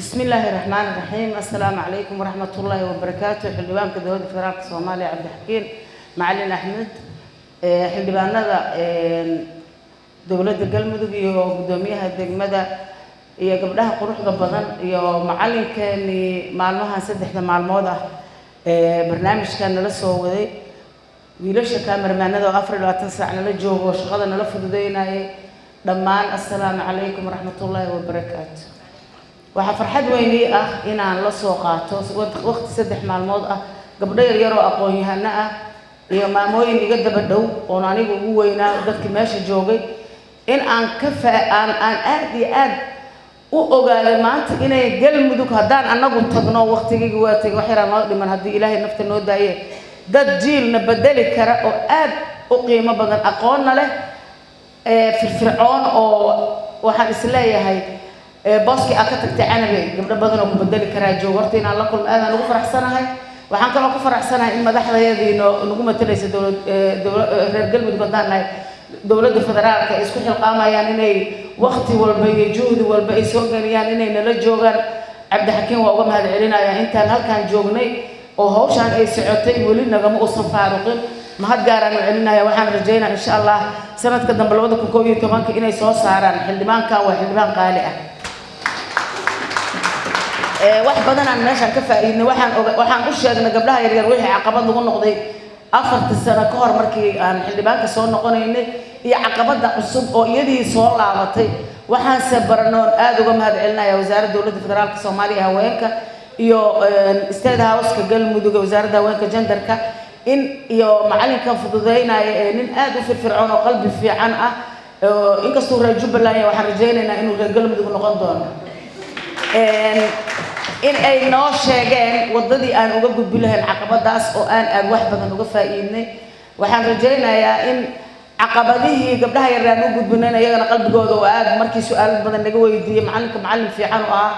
بسم الله الرحمن الرحيم. السلام عليكم ورحمة الله وبركاته. حلبان كدولة فدرالك الصومالي عبد الحكيم معلن أحمد حلبان هذا دولة القلمدوق يو قدوميها الدقمدة يا قبلها قروح قبضان يو معلن كان معلومها سدحنا مع الموضة برنامج كان لسه وذي ويلش كاميرا معنا ذا غفر لا تنسى عن الجو وشغلنا لفظ دينا دمان. السلام عليكم ورحمة الله وبركاته. waxaa farxad weyn ii ah inaan la soo qaato waqti saddex maalmood ah gabdho yar yar oo aqoon-yahano ah iyo maamooyin iga daba dhow oo anigu ugu weynaa dadkii meesha joogay in aan aad iyo aad u ogaaday maanta inay galmudug haddaan anagu tagno waqtigii waa tagay wax yar aan noo dhiman haddii ilaahay nafta noo daaye dad jiilna bedeli kara oo aad u qiimo badan aqoonna leh firfircoon oo waxaan isleeyahay booski aad ka tagtay canabe gabdho badan oo ku bedeli karaa joog horta inaan la kulmo aad aan ugu faraxsanahay. waxaan kaloo ku faraxsanahay in madaxdayadii nagu matalaysa reer galmudug haddaan nahay dowladda federaalka ay isku xilqaamayaan inay waqti walba iyo juhdi walba ay soo geliyaan inay nala joogaan. cabdixakiin waa uga mahad celinayaa intaan halkaan joognay oo hawshaan ay socotay weli nagama uusan faaruqin. mahad gaaraan u celinaya. waxaan rajaynayaa insha allah sanadka dambe 2011 inay soo saaraan xildhibaankan waa xildhibaan qaali ah. wax badan aan meeshan ka faa'iidnay waxaan u sheegnay gabdhaha yar yar wixii caqabad lagu noqday 4 sano ka hor markii aan xildhibaanka soo noqonaynay iyo caqabada cusub oo iyadii soo laabatay. waxaan sabarnoon aad uga mahad celinayaa wasaaradda dowladda federaalka Soomaaliya haweenka iyo state house-ka galmudug wasaaradda haweenka genderka in iyo macalinka fududeynaya nin aad u firfircoon oo qalbi fiican ah inkastoo reer Jubbaland waxaan rajaynaynaa inuu reer galmudug noqon doono in ay noo sheegeen wadadii aan uga gudbi lahayn caqabadaas oo aan wax badan uga faa'iidnay. waxaan rajaynayaa in caqabadihii gabdhaha yar aan u gudbinayn ayagana qalbigooda oo aad markii su'aal badan naga weydiiyay macallin fiican oo ah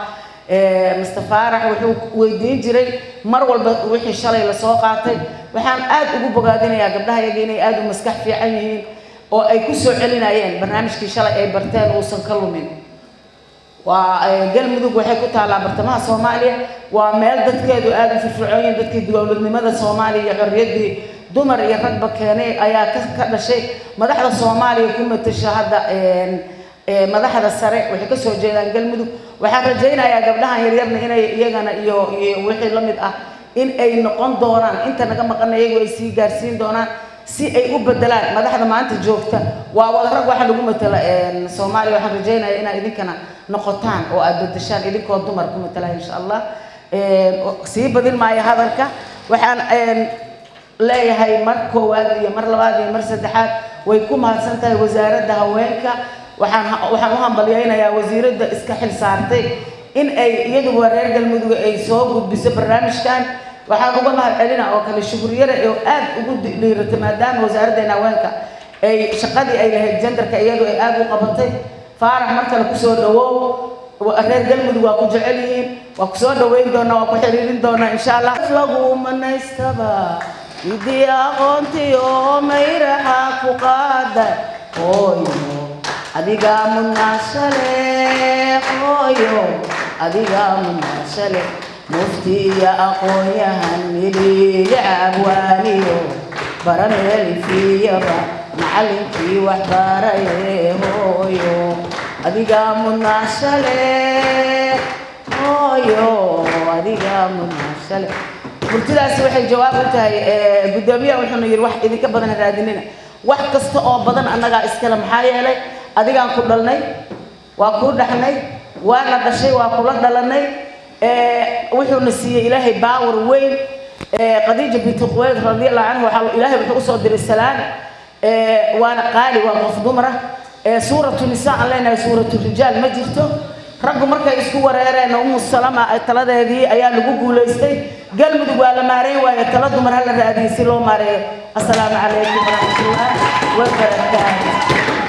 Mustafa wuxuu weydiin jiray mar walba wixii shalay la soo qaatay. waxaan aad ugu bogaadinayaa gabdhaha yaga inay aad u maskax fiican yihiin oo ay ku soo celinayeen barnaamijkii shalay ay barteen uusan ka lumin. galmudug waxay ku taalaa bartamaha Soomaaliya waa meel dadkeedu aad u firfircoon dadkii dowladnimada Soomaaliya iyo xorriyadii dumar iyo ragba keenay ayaa ka dhashay. madaxda Soomaaliya ku matasha hadda madaxda sare waxay ka soo jeedaan galmudug. waxaan rajaynayaa gabdhahan yar yarna inay iyagana iyo wixii la mid ah in ay noqon doonaan inta naga maqan iyagu ay sii gaarsiin doonaan si ay u bedelaan madaxda maanta joogta. waa wada rag waxa lagu matala Soomaaliya. waxaan rajaynayaa inaad idinkana noqotaan oo aad bedeshaan idinkoo dumar ku matala insha Allah. sii badin maayo hadalka. waxaan leeyahay mar koowaad iyo mar labaad iyo mar saddexaad way ku mahadsantahay wasaaradda haweenka. waxaan u hambaliyaynayaa wasiiradda iska xil saartay in ay iyadu reer galmudug ay soo gudbiso barnaamijkan. waxaan uga mahad celinaa oo kale shukriyada oo aad ugu dhiiratay maadaama wasaaradda haweenka ay shaqadii ay lahayd genderka iyadu ay aad u qabatay. faarax marka la ku soo dhawow reer galmudug waa ku jecel yihiin waa ku soo dhaweyn doonaa waa ku xiriirin doonaa insha Allah. lagu manaystaba idii aqoontii oo mayraxa ku qaada hooyo adiga munaashale hooyo adiga munaashale mufti ya aqoonyahan miliyab waaniyo barameel fiiyaba macallinkii wax baraye hooyo adiga munaashale hooyo adiga munaashale. murtidaasi waxay jawaab u tahay gudoomiyaha wuxuu yiri wax idinka badan raadinina wax kasta oo badan annaga iskala maxaa yeelay adigaan ku dhalnay waa ku dhaxnay waana dhashay waa kula dhalanay wuxuuna siiyay ilaahay baawar weyn. Khadiija bint Khuwaylid radiyallahu anha waxa ilaahay wuxuu soo diray salaan waana qaali waa qof dumar ah. suuratu nisaa alleena suuratu rijaal ma jirto. raggu markay isku wareereen Ummu Salama ay taladeedii ayaa lagu guuleystay. galmudug waa la maareyn waayo tala dumar hal raadin si loo maareeyo. assalaamu calaykum wa rahmatullahi wa barakaatuh.